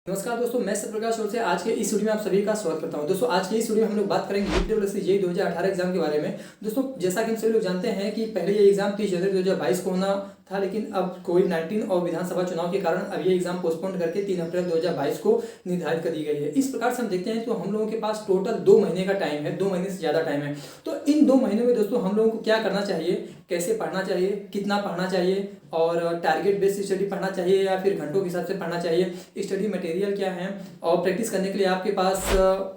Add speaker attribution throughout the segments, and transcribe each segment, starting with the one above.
Speaker 1: नमस्कार दोस्तों, मैं सत्यप्रकाश और से आज के इस वीडियो में आप सभी का स्वागत करता हूं। दोस्तों आज के इस वीडियो में हम लोग बात करेंगे यूपीडब्ल्यूएससी जेईई 2018 एग्जाम के बारे में। दोस्तों जैसा कि हम सभी लोग जानते हैं कि पहले ये एग्जाम 30 जनवरी 2022 को होना था, लेकिन अब कोविड-19 और विधानसभा चुनाव के कारण अब ये एग्जाम पोस्टपोन करके 3 अप्रैल 2022 को निर्धारित कर दी गई है। इस प्रकार से हम देखते हैं तो हम लोगों के पास टोटल 2 महीने का टाइम है, 2 महीने से ज़्यादा टाइम है। तो इन 2 महीनों में दोस्तों हम लोगों को क्या करना चाहिए, कैसे पढ़ना चाहिए, कितना पढ़ना चाहिए और टारगेट बेस्ड स्टडी पढ़ना चाहिए या फिर घंटों के हिसाब से पढ़ना चाहिए, स्टडी मटेरियल क्या है और प्रैक्टिस करने के लिए आपके पास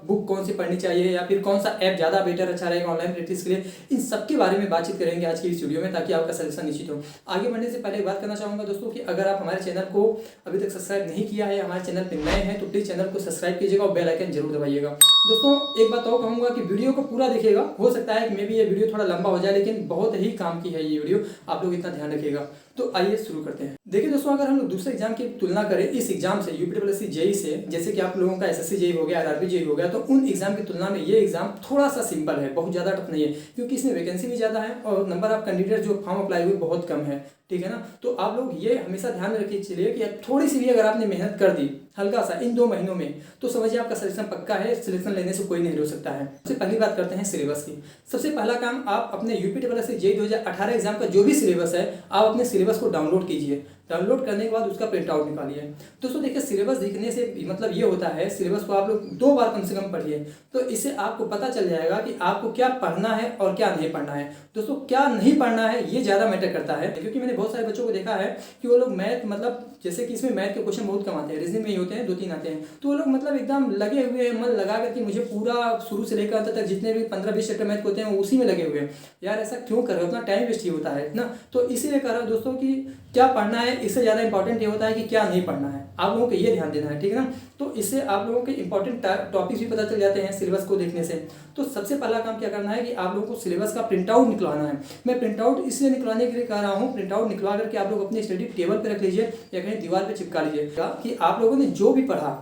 Speaker 1: बुक कौन सी पढ़नी चाहिए या फिर कौन सा ऐप ज़्यादा बेटर अच्छा रहेगा ऑनलाइन प्रैक्टिस के लिए, इन सब के बारे में बातचीत करेंगे आज की इस वीडियो में, ताकि आपका सजेशन निश्चित हो। आगे बढ़ने से पहले बात करना चाहूँगा दोस्तों कि अगर आप हमारे चैनल को अभी तक सब्सक्राइब नहीं किया है, हमारे चैनल पर नए हैं तो प्लीज़ चैनल को सब्सक्राइब कीजिएगा और बेल आइकन जरूर दबाइएगा। दोस्तों एक बात और कहूँगा कि वीडियो को पूरा देखिएगा, हो सकता है कि मे भी ये वीडियो थोड़ा लंबा हो जाए, लेकिन बहुत ही काम की है ये वीडियो, आप लोग इतना ध्यान रखिएगा। तो आइए शुरू करते हैं। देखिए दोस्तों, अगर हम लोग दूसरे एग्जाम की तुलना करें इस एग्जाम से, यूपीडब्ल्यूएससी जेईई से, जैसे कि आप लोगों का एसएससी जेईई हो गया, आरआरबी जेईई हो गया, तो उन एग्जाम की तुलना में ये एग्जाम थोड़ा सा सिंपल है, बहुत ज़्यादा टफ नहीं है, क्योंकि इसमें वैकेंसी भी ज़्यादा है और नंबर ऑफ कैंडिडेट जो फॉर्म अप्लाई हुए बहुत कम है। ठीक है ना। तो आप लोग ये हमेशा ध्यान में रखिए चलिए कि थोड़ी सी भी अगर आपने मेहनत कर दी हल्का सा इन 2 महीनों में, तो समझिए आपका सिलेक्शन पक्का है, सिलेक्शन लेने से कोई नहीं रोक सकता है। सबसे पहली बात करते हैं सिलेबस की। सबसे पहला काम, आप अपने यूपीडब्ल्यूएससी जेईई 2018 एग्जाम का जो भी सिलेबस है, आप अपने सिलेबस को डाउनलोड कीजिए। डाउनलोड करने के बाद उसका प्रिंट आउट निकालिए। दोस्तों देखिए, सिलेबस दिखने से मतलब ये होता है, सिलेबस को आप लोग 2 बार कम से कम पढ़िए, तो इससे आपको पता चल जाएगा कि आपको क्या पढ़ना है और क्या नहीं पढ़ना है। दोस्तों क्या नहीं पढ़ना है ये ज़्यादा मैटर करता है, क्योंकि मैंने बहुत सारे बच्चों को देखा है कि वो लोग मैथ, मतलब जैसे कि इसमें मैथ के क्वेश्चन बहुत कम आते हैं, रीजनिंग में ही होते हैं 2-3 आते हैं, तो वो लोग मतलब एकदम लगे हुए हैं, मन लगा करके मुझे पूरा शुरू से लेकर अंत तक जितने भी 15-20 चैप्टर मैथ होते हैं वो उसी में लगे हुए हैं। यार ऐसा क्यों कर रहे हो, अपना टाइम वेस्ट ही होता है ना। तो इसीलिए कर रहा हूँ दोस्तों कि क्या पढ़ना है, इससे ज़्यादा इंपॉर्टेंट ये होता है कि क्या नहीं पढ़ना है, आप लोगों को ये ध्यान देना है। ठीक है ना। तो इससे आप लोगों के इंपॉर्टेंट टॉपिक्स भी पता चल जाते हैं सिलेबस को देखने से। तो सबसे पहला काम क्या करना है कि आप लोगों को सिलेबस का प्रिंट आउट निकलवाना है। मैं प्रिंट आउट इसलिए निकलवाने के लिए कह रहा हूँ, प्रिंट आउट निकलवा करके आप लोग अपने स्टडी टेबल पर रख लीजिए या कहीं दीवार पर चिपका लीजिएगा कि आप लोगों ने जो भी पढ़ा,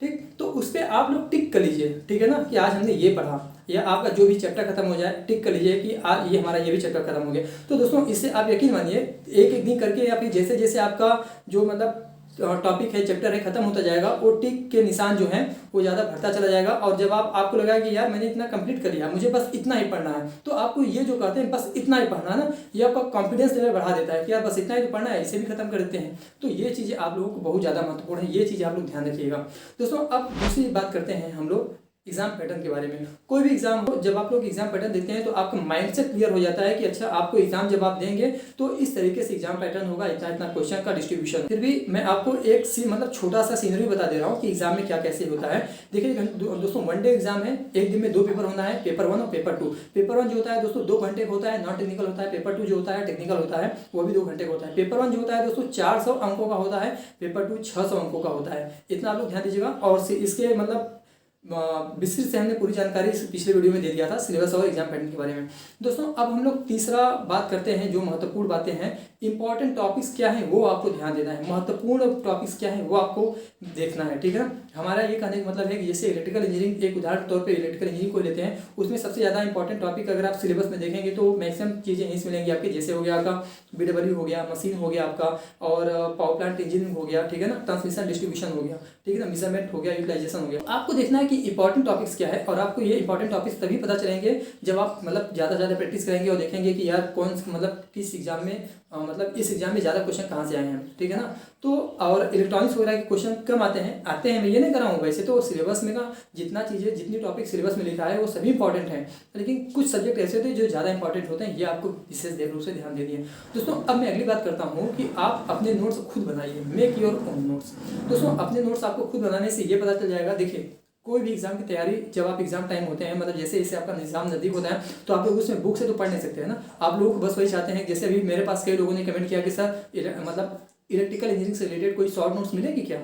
Speaker 1: ठीक, तो उस पर आप लोग टिक कर लीजिए। ठीक है ना, कि आज हमने ये पढ़ा, या आपका जो भी चैप्टर खत्म हो जाए टिक कर लीजिए कि आज ये हमारा ये भी चैप्टर खत्म हो गया। तो दोस्तों इससे आप यकीन मानिए एक एक दिन करके या फिर जैसे जैसे आपका जो मतलब टॉपिक है, चैप्टर है, खत्म होता जाएगा, वो टिक के निशान जो हैं वो ज़्यादा बढ़ता चला जाएगा। और जब आपको लगा कि यार मैंने इतना कंप्लीट कर लिया, मुझे बस इतना ही पढ़ना है, तो आपको ये जो कहते हैं बस इतना ही पढ़ना है ना, ये आपका कॉन्फिडेंस लेवल बढ़ा देता है कि यार बस इतना ही तो पढ़ना है, इसे भी खत्म कर देते हैं। तो ये चीज़ें आप लोगों को बहुत ज़्यादा महत्वपूर्ण है, ये चीज़ें आप लोग ध्यान रखिएगा। दोस्तों अब दूसरी बात करते हैं हम लोग एग्जाम पैटर्न के बारे में। कोई भी एग्जाम हो, जब आप लोग एग्जाम पैटर्न देखते हैं तो आपका माइंडसेट क्लियर हो जाता है कि अच्छा आपको एग्जाम जब आप देंगे तो इस तरीके से एग्जाम पैटर्न होगा, इतना इतना क्वेश्चन का डिस्ट्रीब्यूशन। फिर भी मैं आपको एक मतलब छोटा सा सीनरी बता दे रहा हूँ कि एग्जाम में क्या कैसे होता है। देखिए दोस्तों, 1 डे एग्जाम है, एक दिन में 2 पेपर होना है, पेपर 1 और पेपर 2। पेपर 1 जो होता है दोस्तों 2 घंटे का होता है, नॉन टेक्निकल होता है। पेपर 2 जो होता है टेक्निकल होता है, वो भी 2 घंटे का होता है। पेपर 1 जो होता है दोस्तों 400 अंकों का होता है, पेपर 2 600 अंकों का होता है। इतना आप लोग ध्यान दीजिएगा। और इसके मतलब विस्तृत से हमने पूरी जानकारी इस पिछले वीडियो में दे दिया था सिलेबस और एग्जाम पैटर्न के बारे में। दोस्तों अब हम लोग तीसरा बात करते हैं, जो महत्वपूर्ण बातें हैं, इंपॉर्टेंट टॉपिक्स क्या है वो आपको ध्यान देना है, महत्वपूर्ण टॉपिक्स क्या है वो आपको देखना है। ठीक है ना। हमारा ये कहने का मतलब है कि जैसे इलेक्ट्रिकल इंजीनियरिंग, एक उदाहरण तौर पे इलेक्ट्रिकल इंजीनियरिंग को लेते हैं, उसमें सबसे ज़्यादा इंपॉर्टेंट टॉपिक अगर आप सिलेबस में देखेंगे तो मैक्सिमम चीज़ें यहीं से मिलेंगी आपके, जैसे हो गया आपका BW हो गया, मशीन हो गया आपका, और पावर प्लांट इंजीनियरिंग हो गया, ठीक है ना, ट्रांसमिशन डिस्ट्रीब्यूशन हो गया, ठीक है ना, मेजरमेंट हो गया, यूटिलाइजेशन हो गया। आपको देखना है कि इंपॉर्टेंट टॉपिक्स क्या है, और आपको ये इंपॉर्टेंट टॉपिक्स तभी पता चलेंगे जब आप मतलब ज़्यादा से ज़्यादा प्रैक्टिस करेंगे और देखेंगे कि यार कौन मतलब किस एग्जाम में मतलब इस एग्जाम में ज़्यादा क्वेश्चन कहाँ से आए हैं। ठीक है ना। तो और इलेक्ट्रॉनिक्स वगैरह के क्वेश्चन कम आते हैं, मैं ये नहीं कर रहा हूँ, वैसे तो सिलेबस में का जितनी टॉपिक सिलेबस में लिखा है वो सभी इंपॉर्टेंट हैं, लेकिन कुछ सब्जेक्ट ऐसे होते हैं जो ज़्यादा इंपॉर्टेंट होते हैं, ये आपको विशेष रूप से ध्यान देनी है। दोस्तों अब मैं अगली बात करता हूँ कि आप अपने नोट्स खुद बनाइए, मेक योर ओन नोट्स। दोस्तों अपने नोट्स आपको खुद बनाने से ये पता चल जाएगा। देखिए कोई भी एग्जाम की तैयारी, जब आप एग्जाम टाइम होते हैं, मतलब जैसे जैसे आपका एग्जाम नजदीक होता है तो आप लोग उसमें बुक से तो पढ़ नहीं सकते हैं ना, आप लोग बस वही चाहते हैं। जैसे अभी मेरे पास कई लोगों ने कमेंट किया कि सर मतलब इलेक्ट्रिकल इंजीनियरिंग से रिलेटेड कोई शॉर्ट नोट्स मिलेगी क्या,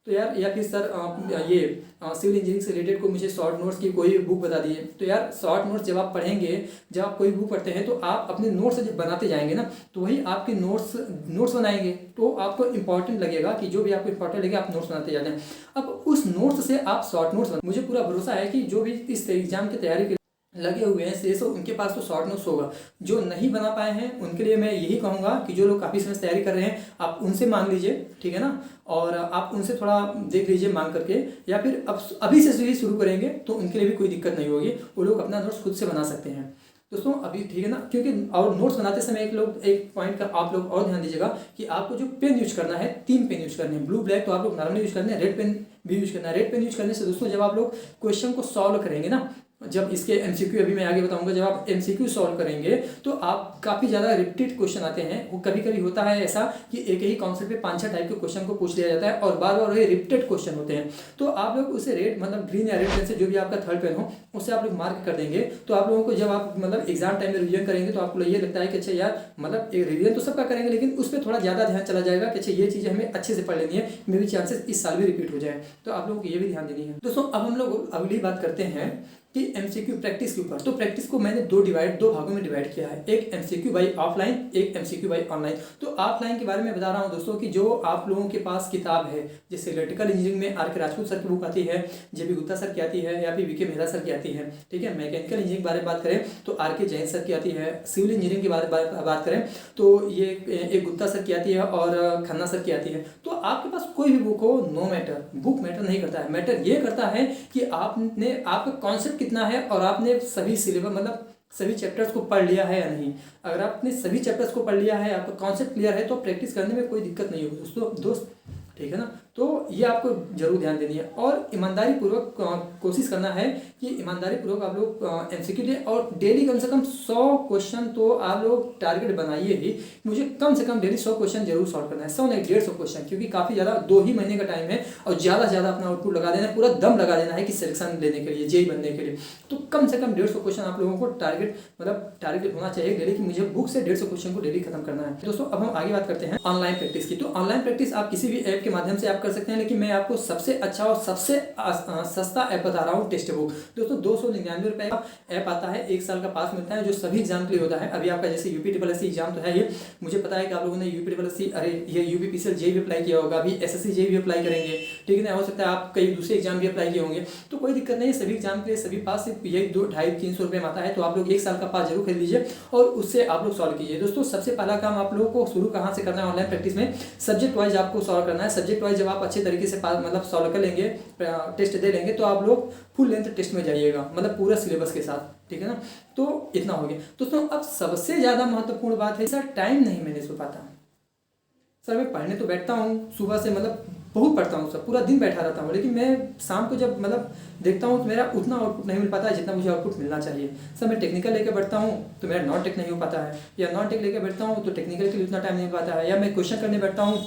Speaker 1: तो यार, या फिर सर ये सिविल इंजीनियरिंग से रिलेटेड कोई मुझे शॉर्ट नोट्स की कोई बुक बता दीजिए। तो यार शॉर्ट नोट्स जब आप पढ़ेंगे, जब आप कोई बुक पढ़ते हैं तो आप अपने नोट्स जब बनाते जाएंगे ना, तो वही आपके नोट्स बनाएंगे, तो आपको इंपॉर्टेंट लगेगा कि जो भी आपको इंपॉर्टेंट लगे आप नोट्स बनाते जाते हैं। अब उस नोट्स से आप शॉर्ट नोट्स मुझे पूरा भरोसा है कि जो भी इस एग्जाम की तैयारी लगे हुए हैं से सो उनके पास तो शॉर्ट नोट्स होगा। जो नहीं बना पाए हैं उनके लिए मैं यही कहूँगा कि जो लोग काफ़ी समय से तैयारी कर रहे हैं आप उनसे मांग लीजिए, ठीक है ना, और आप उनसे थोड़ा देख लीजिए मांग करके, या फिर अब अभी से ही शुरू करेंगे तो उनके लिए भी कोई दिक्कत नहीं होगी, वो लोग अपना नोट्स खुद से बना सकते हैं दोस्तों अभी, ठीक है ना। क्योंकि और नोट्स बनाते समय एक पॉइंट का आप लोग और ध्यान दीजिएगा कि आपको जो पेन यूज करना है 3 पेन यूज करने हैं, ब्लू ब्लैक तो आप लोग नॉर्मली यूज करने हैं, रेड पेन भी यूज करना है। रेड पेन यूज करने से दोस्तों जब आप लोग क्वेश्चन को सॉल्व करेंगे ना, जब इसके एमसीक्यू अभी मैं आगे बताऊंगा, जब आप एमसीक्यू सॉल्व करेंगे तो आप काफ़ी ज़्यादा रिपीटेड क्वेश्चन आते हैं। वो कभी कभी होता है ऐसा कि एक ही कॉन्सेप्ट पे 5-6 टाइप के क्वेश्चन को पूछ लिया जाता है और बार बार वही रिपीटेड क्वेश्चन होते हैं। तो आप लोग उसे रेड मतलब ग्रीन या रेड पेन से जो भी आपका थर्ड पेन हो उससे आप लोग मार्क कर देंगे। तो आप लोगों को जब आप मतलब एग्जाम टाइम में रिवीजन करेंगे तो आपको ये लगता है कि अच्छा यार मतलब रिवीजन तो सबका करेंगे लेकिन उस पर थोड़ा ज़्यादा ध्यान चला जाएगा कि अच्छा ये चीज़ें हमें अच्छे से पढ़ लेनी है, मे भी चांसेस इस साल भी रिपीट हो जाए। तो आप लोगों को ये भी ध्यान देनी है दोस्तों। अब हम लोग अगली बात करते हैं कि एमसीक्यू प्रैक्टिस के ऊपर। तो प्रैक्टिस को मैंने दो भागों में डिवाइड किया है, एक एमसीक्यू बाई ऑफलाइन, एक एमसीक्यू बाई ऑनलाइन। तो ऑफलाइन के बारे में बता रहा हूं दोस्तों कि जो आप लोगों के पास किताब है, जैसे इलेक्ट्रिकल इंजीनियरिंग में आर के राजपूत सर की बुक आती है, जेबी गुप्ता सर की आती है, या फिर वीके मेहरा सर की आती है, ठीक है। मैकेनिकल इंजीनियरिंग के बारे में बात करें तो आर के जैन सर की आती है। सिविल इंजीनियरिंग के बारे में बात करें तो ये एक गुप्ता सर की आती है और खन्ना सर की आती है। तो आपके पास कोई भी बुक हो, नो मैटर, बुक मैटर नहीं करता है, मैटर ये करता है कि आपका कॉन्सेप्ट कितना है और आपने सभी सिलेबस मतलब सभी चैप्टर्स को पढ़ लिया है या नहीं। अगर आपने सभी चैप्टर्स को पढ़ लिया है, आपका कॉन्सेप्ट क्लियर है, तो प्रैक्टिस करने में कोई दिक्कत नहीं होगी दोस्त, ठीक है ना। तो ये आपको जरूर ध्यान देनी है और ईमानदारी पूर्वक कोशिश करना है कि ईमानदारी पूर्वक आप लोग एमसीक्यू दें और डेली कम से कम 100 क्वेश्चन तो आप लोग टारगेट बनाइए ही, मुझे कम से कम डेली 100 क्वेश्चन जरूर सॉल्व करना है, 100 नहीं 150 क्वेश्चन, क्योंकि काफ़ी ज़्यादा 2 ही महीने का टाइम है और ज़्यादा से ज़्यादा अपना आउटपुट लगा देना है, पूरा दम लगा देना है कि सिलेक्शन लेने के लिए, जेई बनने के लिए। तो कम से कम 150 क्वेश्चन आप लोगों को टारगेट होना चाहिए डेली कि मुझे बुक से 150 क्वेश्चन को डेली खत्म करना है दोस्तों। अब हम आगे बात करते हैं ऑनलाइन प्रैक्टिस की। तो ऑनलाइन प्रैक्टिस आप किसी भी ऐप के माध्यम से आप कर सकते हैं, लेकिन मैं आपको सबसे अच्छा और सबसे सस्ता ऐप बता रहा हूँ, टेस्ट बुक दोस्तों। 299 रुपए का ऐप आता है, 1 साल का पास मिलता है जो सभी एग्जाम के लिए होता है। अभी आपका जैसे यूपीएससी एग्जाम तो है ये, मुझे पता है कि आप लोगों ने यूपीएससी ये यूपीपीसीएल जेई भी अप्लाई किया होगा, अभी एसएससी जेई भी अप्लाई करेंगे, ठीक है ना। हो सकता है आप कई दूसरे एग्जाम भी अप्लाई किए होंगे, तो कोई दिक्कत नहीं है, सभी एग्जाम के लिए सभी पास सिर्फ यही 200-250-300 रुपये में आता है। तो आप लोग 1 साल का पास जरूर खरीद लीजिए और उससे आप लोग सॉल्व कीजिए दोस्तों। सबसे पहला काम आप लोगों को शुरू कहाँ से करना है ऑनलाइन प्रैक्टिस में, सब्जेक्ट वाइज आपको सॉल्व करना है। सब्जेक्ट वाइज जब आप अच्छे तरीके से मतलब सॉल्व कर लेंगे, टेस्ट दे लेंगे, तो आप लोग फुल लेंथ टेस्ट में जाइएगा, मतलब पूरा सिलेबस के साथ, ठीक है ना। तो इतना हो गया दोस्तों। अब सबसे ज़्यादा महत्वपूर्ण बात है सर, टाइम नहीं मैनेज हो पाता। सर मैं पढ़ने तो बैठता हूँ सुबह से, मतलब बहुत पढ़ता हूँ सर, पूरा दिन बैठा रहता हूँ, लेकिन मैं शाम को जब मतलब देखता हूँ तो मेरा उतना आउटपुट नहीं मिल पाता है जितना मुझे आउटपुट मिलना चाहिए। सर मैं टेक्निकल लेकर बैठता हूँ तो मेरा नॉन टेक नहीं हो पाता है, या नॉन टेक लेकर बैठता हूँ तो टेक्निकल के लिए उतना टाइम नहीं पाता है, या मैं क्वेश्चन करने बैठता हूँ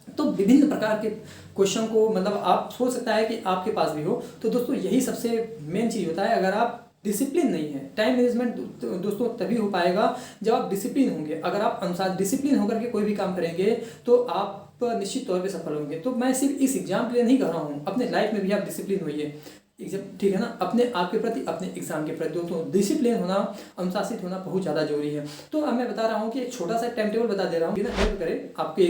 Speaker 1: तो विभिन्न प्रकार के क्वेश्चन को मतलब आप सोच सकता है कि आपके पास भी हो। तो दोस्तों यही सबसे मेन चीज़ होता है, अगर आप डिसिप्लिन नहीं है, टाइम मैनेजमेंट दोस्तों तभी हो पाएगा जब आप डिसिप्लिन होंगे। अगर आप अनुसार डिसिप्लिन होकर के कोई भी काम करेंगे तो आप निश्चित तौर पे सफल होंगे। तो मैं सिर्फ इस एग्जाम के लिए नहीं कह रहा हूँ, अपने लाइफ में भी आप डिसिप्लिन होइए एग्जाम, ठीक है ना, अपने आप के प्रति, अपने एग्जाम के प्रति दोस्तों डिसिप्लिन होना, अनुशासित होना बहुत ज़्यादा जरूरी है। तो अब मैं बता रहा हूँ कि एक छोटा सा टाइम टेबल बता दे रहा हूँ, बिना हेल्प करे आपके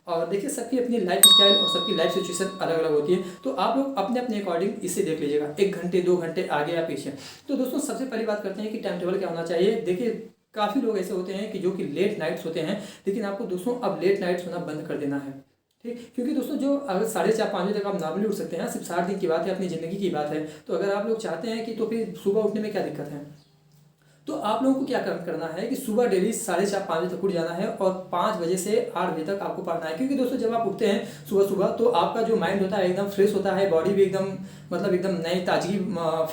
Speaker 1: और देखिए सबकी अपनी लाइफ स्टाइल और सबकी लाइफ सिचुएशन अलग अलग होती है। तो आप लोग अपने अपने अकॉर्डिंग इसे देख लीजिएगा, 1 घंटे 2 घंटे आगे या पीछे। तो दोस्तों सबसे पहली बात करते हैं कि टाइम टेबल क्या होना चाहिए। देखिए काफ़ी लोग ऐसे होते हैं कि जो कि लेट नाइट्स होते हैं, लेकिन आपको दोस्तों अब लेट नाइट्स होना बंद कर देना है, ठीक। क्योंकि दोस्तों जो अगर 4:30-5 बजे तक आप नॉर्मली उठ सकते हैं, सिर्फ 60 दिन की बात है, अपनी ज़िंदगी की बात है। तो अगर आप लोग चाहते हैं कि तो फिर सुबह उठने में क्या दिक्कत है, तो आप लोगों को क्या करना है कि सुबह डेली 4:30-5 बजे तक उठ जाना है और 5 बजे से 8 बजे तक आपको पढ़ना है। क्योंकि दोस्तों जब आप उठते हैं सुबह सुबह तो आपका जो माइंड होता है एकदम फ्रेश होता है, बॉडी भी एकदम मतलब एकदम नई ताजगी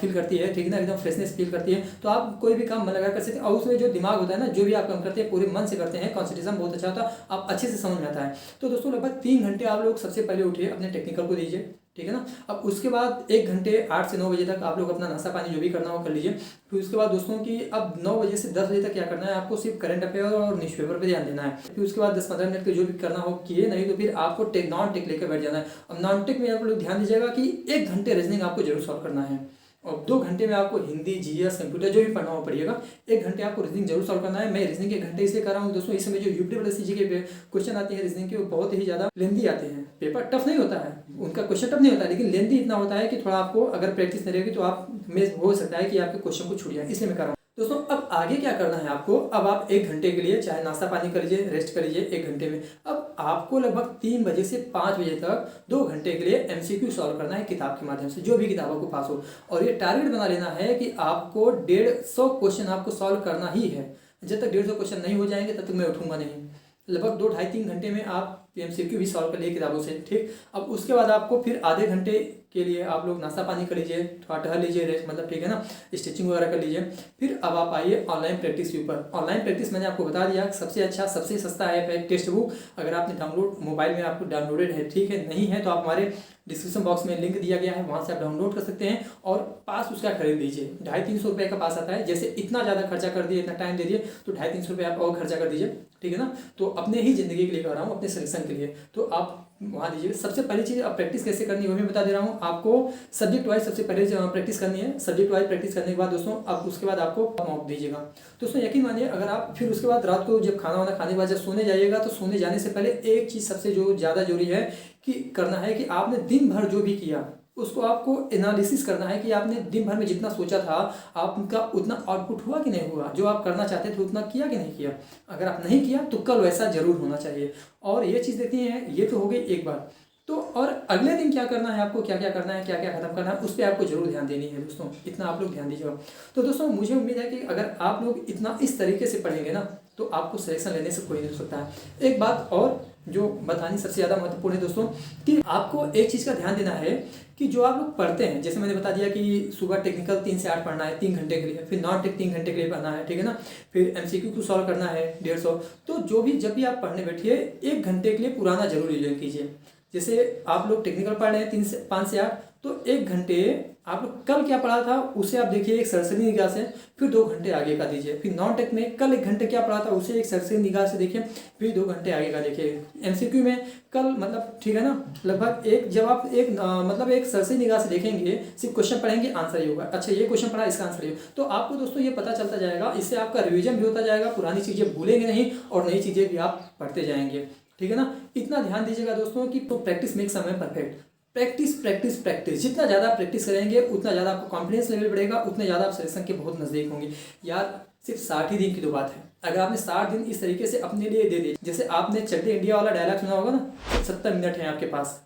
Speaker 1: फील करती है, ठीक है ना, एकदम फ्रेशनेस फील करती है। तो आप कोई भी काम मन लगा कर सकते हैं और उसमें जो दिमाग होता है ना, जो भी आप काम करते हैं पूरे मन से करते हैं, कॉन्सेंट्रेशन बहुत अच्छा होता है, आप अच्छे से समझ में आता है। तो दोस्तों लगभग 3 घंटे आप लोग सबसे पहले उठिए, अपने टेक्निकल को दीजिए, ठीक है ना। अब उसके बाद 1 घंटे 8 से 9 बजे तक आप लोग अपना नाश्ता पानी जो भी करना हो कर लीजिए। फिर उसके बाद दोस्तों की अब 9 बजे से 10 बजे तक क्या करना है, आपको सिर्फ करंट अफेयर और न्यूज़पेपर पे ध्यान देना है। फिर उसके बाद 10-15 मिनट के जो भी करना हो किए, नहीं तो फिर आपको नॉन टेक लेकर बैठ जाना है। अब नॉन टेक में आप लोग ध्यान दीजिएगा कि 1 घंटे रीजनिंग आपको जरूर सॉल्व करना है, और 2 घंटे में आपको हिंदी, जीएस, कंप्यूटर जो भी पढ़ना हो पड़ेगा। 1 घंटे आपको रीजनिंग जरूर सॉल्व करना है। मैं रीजनिंग 1 घंटे इसलिए कर रहा हूँ दोस्तों, इस समय जो यूपीडब्ल्यूएससी के क्वेश्चन आते हैं रीजनिंग के, वो बहुत ही ज़्यादा लेंदी आते हैं। पेपर टफ नहीं होता है, उनका क्वेश्चन टफ नहीं होता है, लेकिन लेंदी इतना होता है कि थोड़ा आपको अगर प्रैक्टिस नहीं रहेगी तो आप में हो सकता है कि आपके क्वेश्चन को छूट जाए, इसलिए मैं कर रहा हूँ। दोस्तों अब आगे क्या करना है आपको, अब आप 1 घंटे के लिए चाहे नाश्ता पानी कर लीजिए, रेस्ट कर लीजिए 1 घंटे में। अब आपको लगभग 3 बजे से 5 बजे तक 2 घंटे के लिए एमसीक्यू सॉल्व करना है किताब के माध्यम से, जो भी किताब आपको पास हो। और ये टारगेट बना लेना है कि आपको 150 क्वेश्चन आपको सॉल्व करना ही है। जब तक 150 क्वेश्चन नहीं हो जाएंगे तब तक मैं उठूंगा नहीं। लगभग 2 ढाई 3 घंटे में आप एमसीक्यू भी सॉल्व कर लिए किताबों से, ठीक। अब उसके बाद आपको फिर आधे घंटे के लिए आप लोग नाश्ता पानी कर लीजिए, थोड़ा टहल लीजिए, रेस्ट मतलब, ठीक है ना, स्टिचिंग वगैरह कर लीजिए। फिर अब आप आइए ऑनलाइन प्रैक्टिस के ऊपर। ऑनलाइन प्रैक्टिस मैंने आपको बता दिया, सबसे अच्छा सबसे सस्ता ऐप है टेक्स्ट बुक। अगर आपने डाउनलोड मोबाइल में आपको डाउनलोडेड है, ठीक है, नहीं है तो आप हमारे डिस्क्रिप्शन बॉक्स में लिंक दिया गया है, वहाँ से आप डाउनलोड कर सकते हैं और पास उसका खरीद लीजिए। 250-300 रुपये का पास आता है। जैसे इतना ज़्यादा खर्चा कर दिए, इतना टाइम दे दिए, तो 250-300 रुपये आप और खर्चा कर दीजिए, ठीक है ना। तो अपने ही ज़िंदगी के लिए कर रहा हूँ, अपने सिलेक्शन के लिए, तो आप वहाँ दीजिए। सबसे पहली चीज़ अब प्रैक्टिस कैसे करनी है वो मैं बता दे रहा हूँ आपको। सब्जेक्ट वाइज सबसे पहले प्रैक्टिस करनी है। सब्जेक्ट वाइज प्रैक्टिस करने के बाद दोस्तों अब उसके बाद आपको मॉक दीजिएगा। दोस्तों यकीन मानिए, अगर आप फिर उसके बाद रात को जब खाना वाना खाने के बाद जब सोने जाइएगा, तो सोने जाने से पहले एक चीज़ सबसे जो ज़्यादा जरूरी है कि करना है कि आपने दिन भर जो भी किया उसको आपको एनालिसिस करना है कि आपने दिन भर में जितना सोचा था आपका उतना आउटपुट हुआ कि नहीं हुआ, जो आप करना चाहते थे उतना किया कि नहीं किया। अगर आप नहीं किया तो कल वैसा जरूर होना चाहिए। और ये चीज़ देखती है, ये तो हो गई एक बार। तो और अगले दिन क्या करना है आपको, क्या क्या करना है, क्या क्या खत्म करना है, उस पर आपको जरूर ध्यान देनी है दोस्तों। इतना आप लोग ध्यान दीजिएगा। तो दोस्तों मुझे उम्मीद है कि अगर आप लोग इतना इस तरीके से पढ़ेंगे ना, तो आपको सिलेक्शन लेने से कोई नहीं हो सकता है। एक बात और जो बतानी सबसे ज़्यादा महत्वपूर्ण है दोस्तों, कि आपको एक चीज़ का ध्यान देना है कि जो आप लोग पढ़ते हैं, जैसे मैंने बता दिया कि सुबह टेक्निकल 3 से 8 पढ़ना है 3 घंटे के लिए, फिर नॉन टेक 3 घंटे के लिए पढ़ना है, ठीक है ना, फिर एमसीक्यू को सॉल्व करना है 150। तो जो भी जब भी आप पढ़ने बैठिए 1 घंटे के लिए पुराना जरूर रिवीजन कीजिए। जैसे आप लोग टेक्निकल पढ़ रहे हैं 5 से 8, तो 1 घंटे आप लोग कल क्या पढ़ा था उसे आप देखिए एक सरसरी निगाह से, फिर 2 घंटे आगे का दीजिए। फिर नॉन टेक में कल 1 घंटे क्या पढ़ा था उसे एक सरसरी निगाह से देखिए, फिर 2 घंटे आगे का देखिए। एमसीक्यू में कल मतलब, ठीक है ना, लगभग एक जब आप एक मतलब एक सरसरी निगाह से देखेंगे, सिर्फ क्वेश्चन पढ़ेंगे आंसर ही होगा, अच्छा ये क्वेश्चन पढ़ा इसका आंसर ही, तो आपको दोस्तों ये पता चलता जाएगा। इससे आपका रिविजन भी होता जाएगा, पुरानी चीज़ें भूलेंगे नहीं और नई चीज़ें भी आप पढ़ते जाएंगे, ठीक है ना। इतना ध्यान दीजिएगा दोस्तों कि तो प्रैक्टिस मेक समय परफेक्ट। प्रैक्टिस प्रैक्टिस प्रैक्टिस, जितना ज़्यादा प्रैक्टिस करेंगे उतना ज़्यादा आपको कॉन्फिडेंस लेवल बढ़ेगा, उतने ज़्यादा आप सिलेक्शन के बहुत नज़दीक होंगे। यार सिर्फ 60 ही दिन की तो बात है। अगर आपने 60 दिन इस तरीके से अपने लिए दे दिए, जैसे आपने चक दे इंडिया वाला डायलॉग सुना होगा ना, 70 मिनट है आपके पास,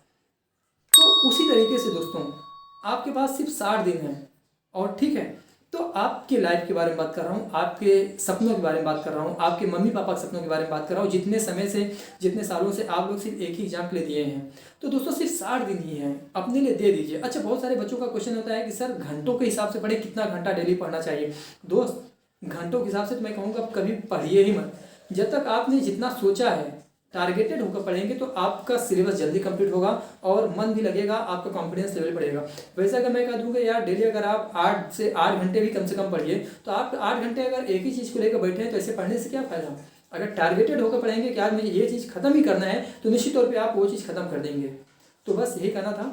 Speaker 1: तो उसी तरीके से दोस्तों आपके पास सिर्फ 60 दिन है। और ठीक है, तो आपके लाइफ के बारे में बात कर रहा हूँ, आपके सपनों के बारे में बात कर रहा हूँ, आपके मम्मी पापा के सपनों के बारे में बात कर रहा हूँ, जितने समय से जितने सालों से आप लोग सिर्फ एक ही एग्जाम के लिए दिए हैं। तो दोस्तों सिर्फ 60 दिन ही हैं, अपने लिए दे दीजिए। अच्छा, बहुत सारे बच्चों का क्वेश्चन होता है कि सर घंटों के हिसाब से पढ़े, कितना घंटा डेली पढ़ना चाहिए। दोस्त घंटों के हिसाब से तो मैं कहूँगा कभी पढ़िए ही मत। जब तक आपने जितना सोचा है टारगेटेड होकर पढ़ेंगे तो आपका सिलेबस जल्दी कंप्लीट होगा और मन भी लगेगा, आपका कॉन्फिडेंस लेवल बढ़ेगा। वैसे अगर मैं कह दूँगा यार डेली अगर आप 8 से 8 घंटे भी कम से कम पढ़िए, तो आप 8 घंटे अगर एक ही चीज़ को लेकर बैठे हैं तो ऐसे पढ़ने से क्या फ़ायदा। अगर टारगेटेड होकर पढ़ेंगे कि आज मुझे ये चीज़ खत्म ही करना है, तो निश्चित तौर पर आप वो चीज़ खत्म कर देंगे। तो बस यही कहना था।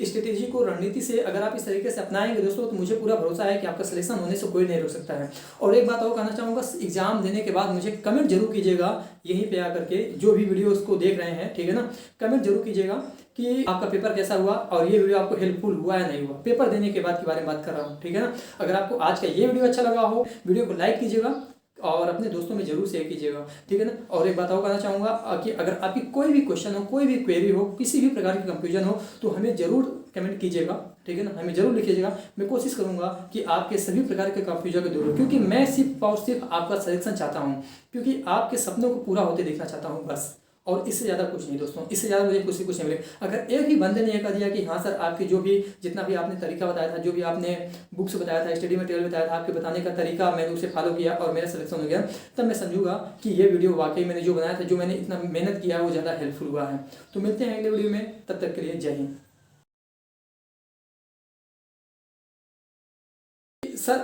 Speaker 1: स्ट्रेटेजी को, रणनीति से अगर आप इस तरीके से अपनाएंगे दोस्तों, तो मुझे पूरा भरोसा है कि आपका सिलेक्शन होने से कोई नहीं रोक सकता है। और एक बात और कहना चाहूँगा, एग्जाम देने के बाद मुझे कमेंट जरूर कीजिएगा यहीं पे आकर के, जो भी वीडियो उसको देख रहे हैं, ठीक है ना, कमेंट जरूर कीजिएगा कि आपका पेपर कैसा हुआ और ये वीडियो आपको हेल्पफुल हुआ या नहीं हुआ। पेपर देने के बाद के बारे में बात कर रहा हूँ, ठीक है ना। अगर आपको आज का ये वीडियो अच्छा लगा हो, वीडियो को लाइक कीजिएगा और अपने दोस्तों में जरूर शेयर कीजिएगा, ठीक है ना। और एक बात और कहना चाहूँगा कि अगर आपकी कोई भी क्वेश्चन हो, कोई भी क्वेरी हो, किसी भी प्रकार की कंफ्यूजन हो, तो हमें जरूर कमेंट कीजिएगा, ठीक है ना, हमें जरूर लिखिएगा। मैं कोशिश करूँगा कि आपके सभी प्रकार के कंफ्यूजन को दूर हो, क्योंकि मैं सिर्फ और सिर्फ आपका सिलेक्शन चाहता हूँ, क्योंकि आपके सपनों को पूरा होते देखना चाहता हूँ बस। और इससे ज़्यादा कुछ नहीं दोस्तों, इससे ज़्यादा मुझे कुछ नहीं मिले। अगर एक ही बंदे ने ये कह दिया कि हाँ सर आपकी जो भी जितना भी आपने तरीका बताया था, जो भी आपने बुक्स बताया था, स्टडी मटेरियल बताया था, आपके बताने का तरीका मैंने उसे फॉलो किया और मेरा सिलेक्शन हो गया, तब मैं समझूंगा कि ये वीडियो वाकई मैंने जो बनाया था, जो मैंने इतना मेहनत किया वो ज़्यादा हेल्पफुल हुआ है। तो मिलते हैं अगले वीडियो में, तब तक के लिए जय हिंद। सर